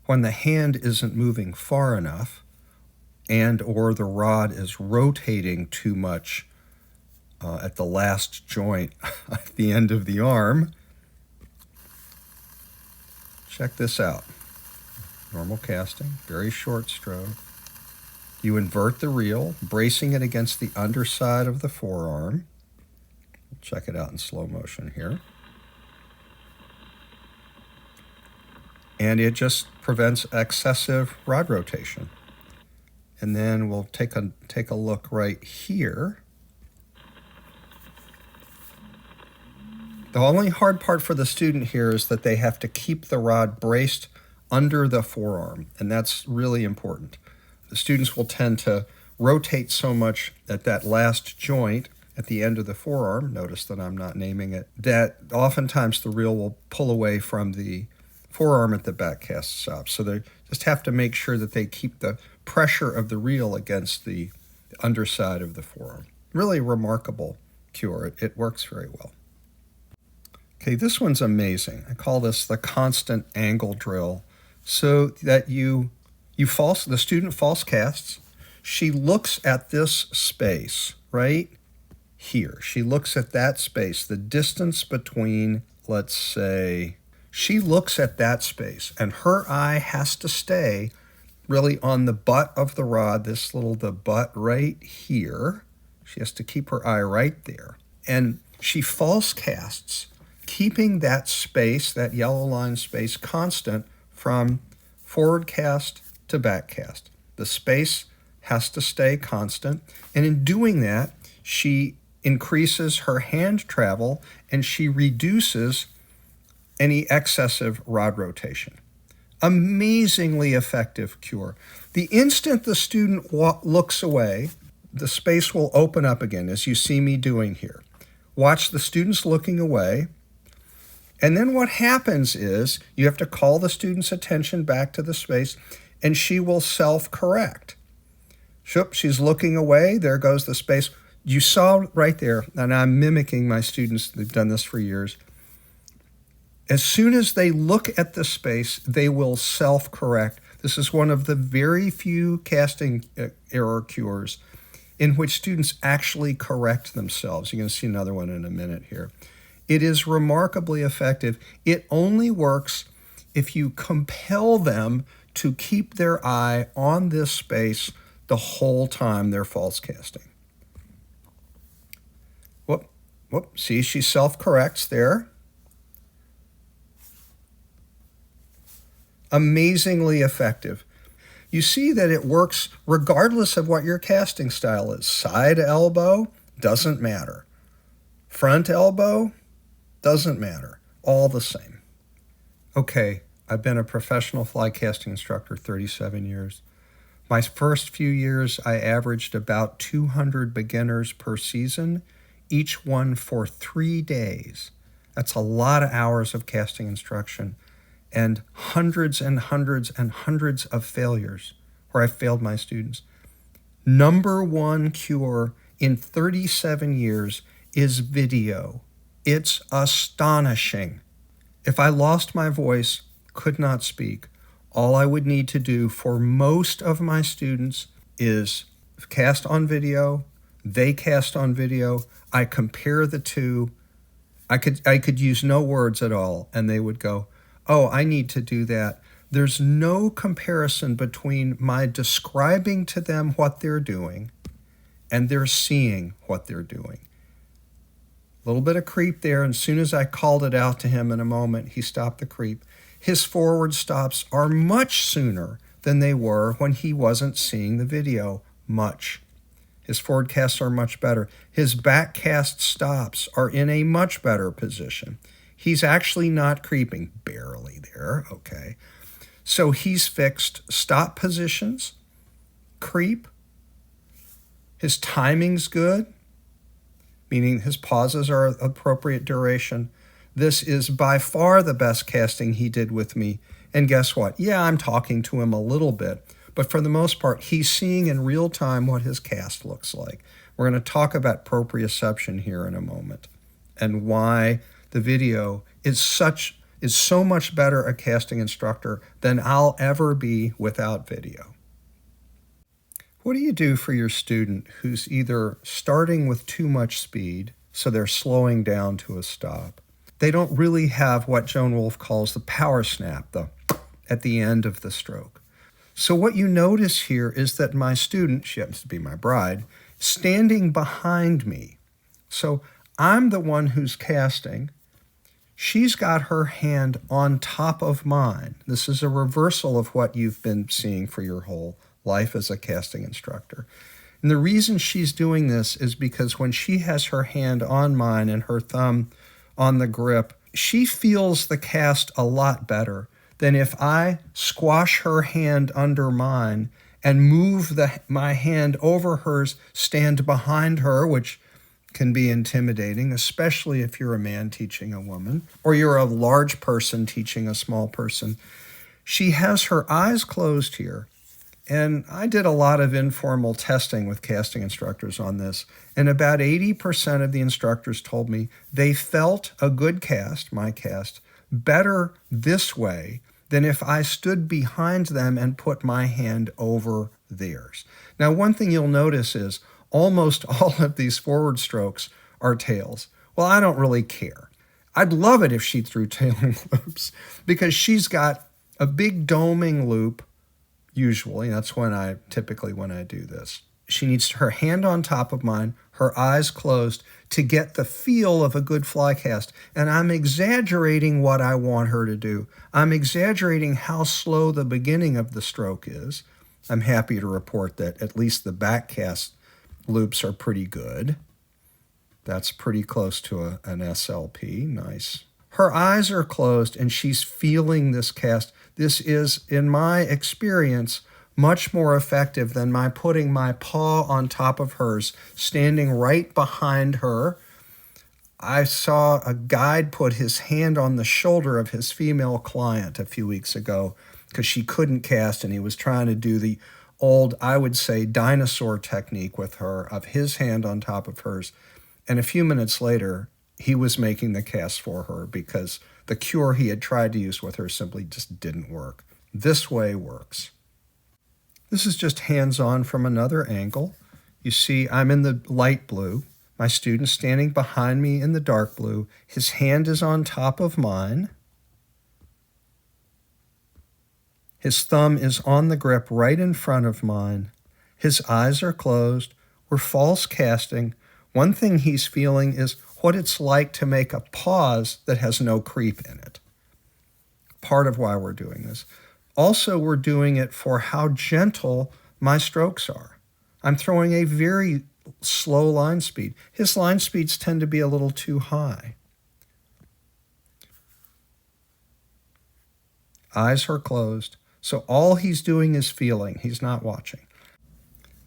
when the hand isn't moving far enough and or the rod is rotating too much at the last joint at the end of the arm. Check this out. Normal casting, very short stroke. You invert the reel, bracing it against the underside of the forearm. Check it out in slow motion here. And it just prevents excessive rod rotation. And then we'll take a look right here. The only hard part for the student here is that they have to keep the rod braced under the forearm, and that's really important. The students will tend to rotate so much at that last joint at the end of the forearm, notice that I'm not naming it, that oftentimes the reel will pull away from the forearm at the back cast stop. So they just have to make sure that they keep the pressure of the reel against the underside of the forearm. Really remarkable cure. It works very well. Okay, this one's amazing. I call this the constant angle drill, so that the student false casts. She looks at this space right here. She looks at that space, the distance between, let's say, she looks at that space, and her eye has to stay really on the butt of the rod, the butt right here. She has to keep her eye right there. And she false casts, keeping that space, that yellow line space, constant from forward cast to back cast. The space has to stay constant, and in doing that, she increases her hand travel and she reduces any excessive rod rotation. Amazingly effective cure. The instant the student looks away, the space will open up again, as you see me doing here. Watch the students looking away. And then what happens is you have to call the student's attention back to the space, and she will self-correct. She's looking away. There goes the space. You saw right there, and I'm mimicking my students. They've done this for years. As soon as they look at the space, they will self-correct. This is one of the very few casting error cures in which students actually correct themselves. You're going to see another one in a minute here. It is remarkably effective. It only works if you compel them to keep their eye on this space the whole time they're false casting. Whoop, see, she self-corrects there. Amazingly effective. You see that it works regardless of what your casting style is. Side elbow, doesn't matter. Front elbow, doesn't matter. All the same. Okay, I've been a professional fly casting instructor 37 years. My first few years, I averaged about 200 beginners per season, each one for 3 days. That's a lot of hours of casting instruction and hundreds and hundreds and hundreds of failures where I failed my students. Number one cure in 37 years is video. It's astonishing. If I lost my voice, could not speak, all I would need to do for most of my students is cast on video. They cast on video. I compare the two. I could use no words at all, and they would go, oh, I need to do that. There's no comparison between my describing to them what they're doing and they're seeing what they're doing. A little bit of creep there, and as soon as I called it out to him in a moment, he stopped the creep. His forward stops are much sooner than they were when he wasn't seeing the video much. His forward casts are much better. His back cast stops are in a much better position. He's actually not creeping, barely there, okay. So he's fixed stop positions, creep. His timing's good, meaning his pauses are appropriate duration. This is by far the best casting he did with me. And guess what? Yeah, I'm talking to him a little bit, but for the most part, he's seeing in real time what his cast looks like. We're going to talk about proprioception here in a moment and why the video is such is so much better a casting instructor than I'll ever be without video. What do you do for your student who's either starting with too much speed, so they're slowing down to a stop? They don't really have what Joan Wolfe calls the power snap, at the end of the stroke. So what you notice here is that my student, she happens to be my bride, standing behind me. So I'm the one who's casting. She's got her hand on top of mine. This is a reversal of what you've been seeing for your whole life as a casting instructor. And the reason she's doing this is because when she has her hand on mine and her thumb on the grip, she feels the cast a lot better than if I squash her hand under mine and move my hand over hers, stand behind her, which can be intimidating, especially if you're a man teaching a woman, or you're a large person teaching a small person. She has her eyes closed here. And I did a lot of informal testing with casting instructors on this, and about 80% of the instructors told me they felt a good cast, my cast, better this way than if I stood behind them and put my hand over theirs. Now, one thing you'll notice is almost all of these forward strokes are tails. Well, I don't really care. I'd love it if she threw tailing loops because she's got a big doming loop. Usually, that's typically when I do this. She needs her hand on top of mine, her eyes closed, to get the feel of a good fly cast. And I'm exaggerating what I want her to do. I'm exaggerating how slow the beginning of the stroke is. I'm happy to report that at least the back cast loops are pretty good. That's pretty close to an SLP. Nice. Her eyes are closed and she's feeling this cast. This is, in my experience, much more effective than my putting my paw on top of hers, standing right behind her. I saw a guide put his hand on the shoulder of his female client a few weeks ago because she couldn't cast and he was trying to do the old, I would say, dinosaur technique with her of his hand on top of hers. And a few minutes later, he was making the cast for her because the cure he had tried to use with her simply just didn't work. This way works. This is just hands-on from another angle. You see, I'm in the light blue. My student's standing behind me in the dark blue. His hand is on top of mine. His thumb is on the grip right in front of mine. His eyes are closed. We're false casting. One thing he's feeling is what it's like to make a pause that has no creep in it. Part of why we're doing this. Also, we're doing it for how gentle my strokes are. I'm throwing a very slow line speed. His line speeds tend to be a little too high. Eyes are closed. So all he's doing is feeling. He's not watching.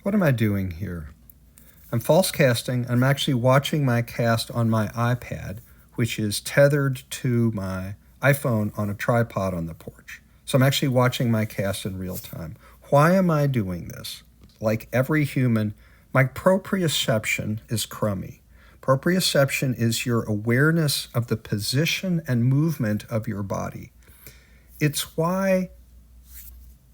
What am I doing here? I'm false casting. I'm actually watching my cast on my iPad, which is tethered to my iPhone on a tripod on the porch. So I'm actually watching my cast in real time. Why am I doing this? Like every human, my proprioception is crummy. Proprioception is your awareness of the position and movement of your body. It's why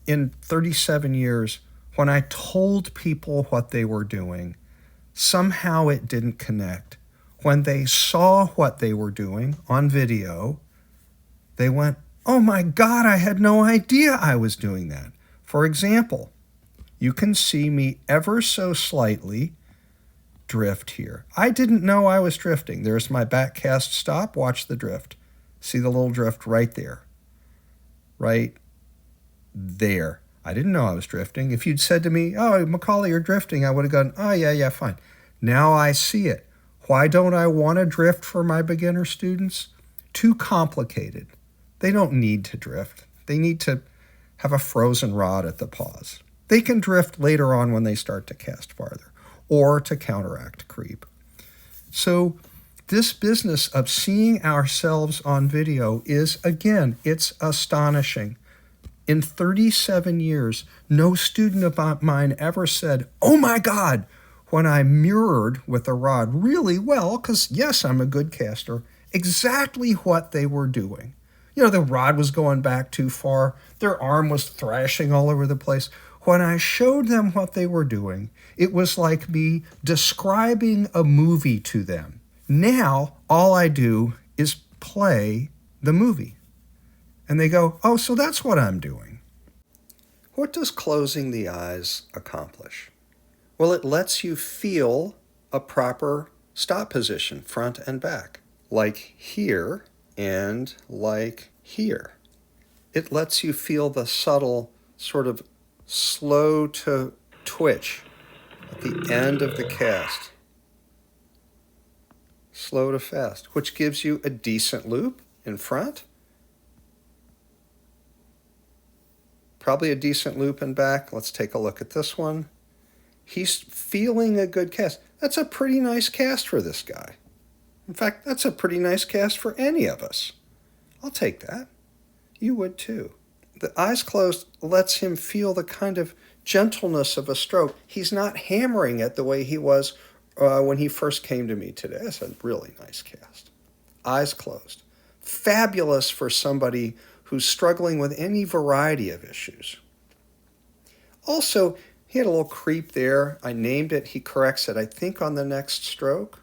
in 37 years, when I told people what they were doing, somehow it didn't connect. When they saw what they were doing on video, they went, "Oh my God, I had no idea I was doing that." For example, you can see me ever so slightly drift here. I didn't know I was drifting. There's my back cast stop. Watch the drift. See the little drift right there. Right there. I didn't know I was drifting. If you'd said to me, "Oh, Macaulay, you're drifting," I would have gone, "Oh, yeah, fine." Now I see it. Why don't I want to drift for my beginner students? Too complicated. They don't need to drift. They need to have a frozen rod at the pause. They can drift later on when they start to cast farther or to counteract creep. So this business of seeing ourselves on video is, again, it's astonishing. In 37 years, no student of mine ever said, "Oh my God," when I mirrored with a rod really well, because yes, I'm a good caster, exactly what they were doing. The rod was going back too far. Their arm was thrashing all over the place. When I showed them what they were doing, it was like me describing a movie to them. Now, all I do is play the movie. And they go, oh, so that's what I'm doing. What does closing the eyes accomplish? Well, it lets you feel a proper stop position, front and back, like here and like here. It lets you feel the subtle sort of slow to twitch at the end of the cast. Slow to fast, which gives you a decent loop in front. Probably a decent loop in back. Let's take a look at this one. He's feeling a good cast. That's a pretty nice cast for this guy. In fact, that's a pretty nice cast for any of us. I'll take that. You would too. The eyes closed lets him feel the kind of gentleness of a stroke. He's not hammering it the way he was when he first came to me today. That's a really nice cast. Eyes closed. Fabulous for somebody who's struggling with any variety of issues. Also, he had a little creep there. I named it. He corrects it, I think, on the next stroke.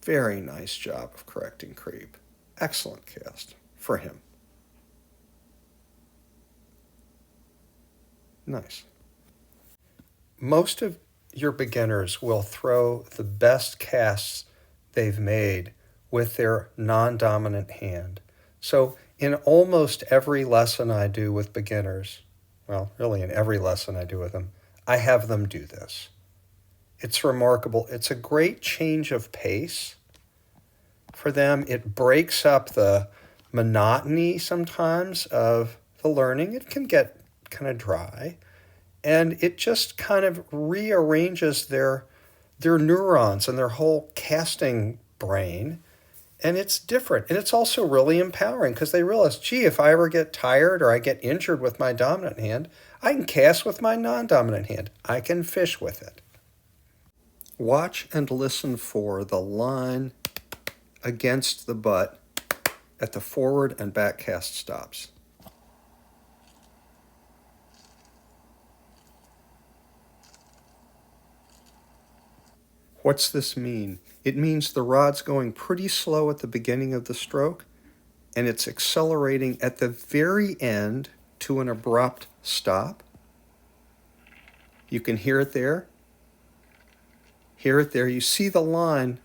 Very nice job of correcting creep. Excellent cast for him. Nice. Most of your beginners will throw the best casts they've made with their non-dominant hand. So in almost every lesson I do with beginners, well, really in every lesson I do with them, I have them do this. It's remarkable. It's a great change of pace for them. It breaks up the monotony sometimes of the learning. It can get kind of dry, and it just kind of rearranges their neurons and their whole casting brain, and it's different. And it's also really empowering because they realize, gee, if I ever get tired or I get injured with my dominant hand, I can cast with my non-dominant hand. I can fish with it. Watch and listen for the line against the butt at the forward and back cast stops. What's this mean? It means the rod's going pretty slow at the beginning of the stroke, and it's accelerating at the very end to an abrupt stop. You can hear it there. Hear it there. You see the line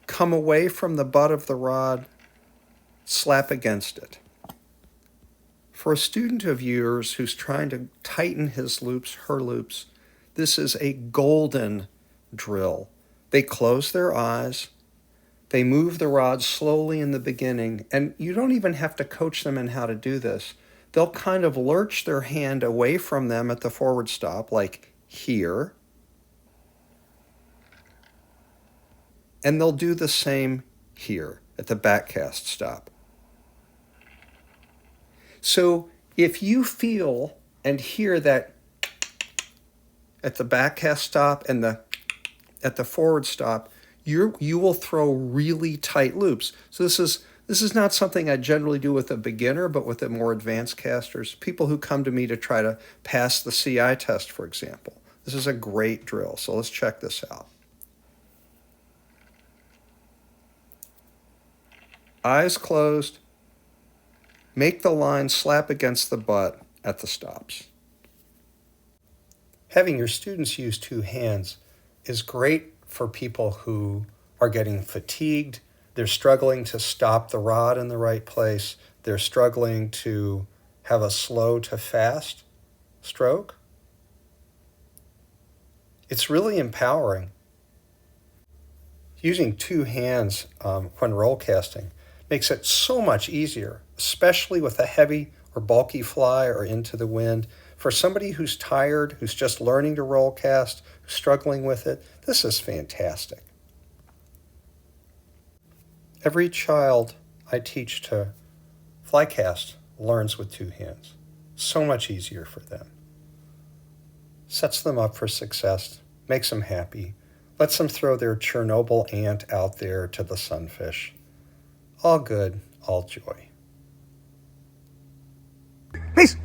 come away from the butt of the rod, slap against it. For a student of yours who's trying to tighten his loops, her loops, this is a golden drill. They close their eyes, they move the rod slowly in the beginning, and you don't even have to coach them in how to do this. They'll kind of lurch their hand away from them at the forward stop, like here, and they'll do the same here at the back cast stop. So if you feel and hear that at the back cast stop and at the forward stop, you will throw really tight loops. So this is not something I generally do with a beginner, but with the more advanced casters, people who come to me to try to pass the CI test, for example. This is a great drill, so let's check this out. Eyes closed, make the line slap against the butt at the stops. Having your students use two hands is great for people who are getting fatigued. They're struggling to stop the rod in the right place. They're struggling to have a slow to fast stroke. It's really empowering. Using two hands when roll casting makes it so much easier, especially with a heavy or bulky fly or into the wind. For somebody who's tired, who's just learning to roll cast, who's struggling with it, this is fantastic. Every child I teach to fly cast learns with two hands. So much easier for them. Sets them up for success, makes them happy, lets them throw their Chernobyl ant out there to the sunfish. All good, all joy. Peace.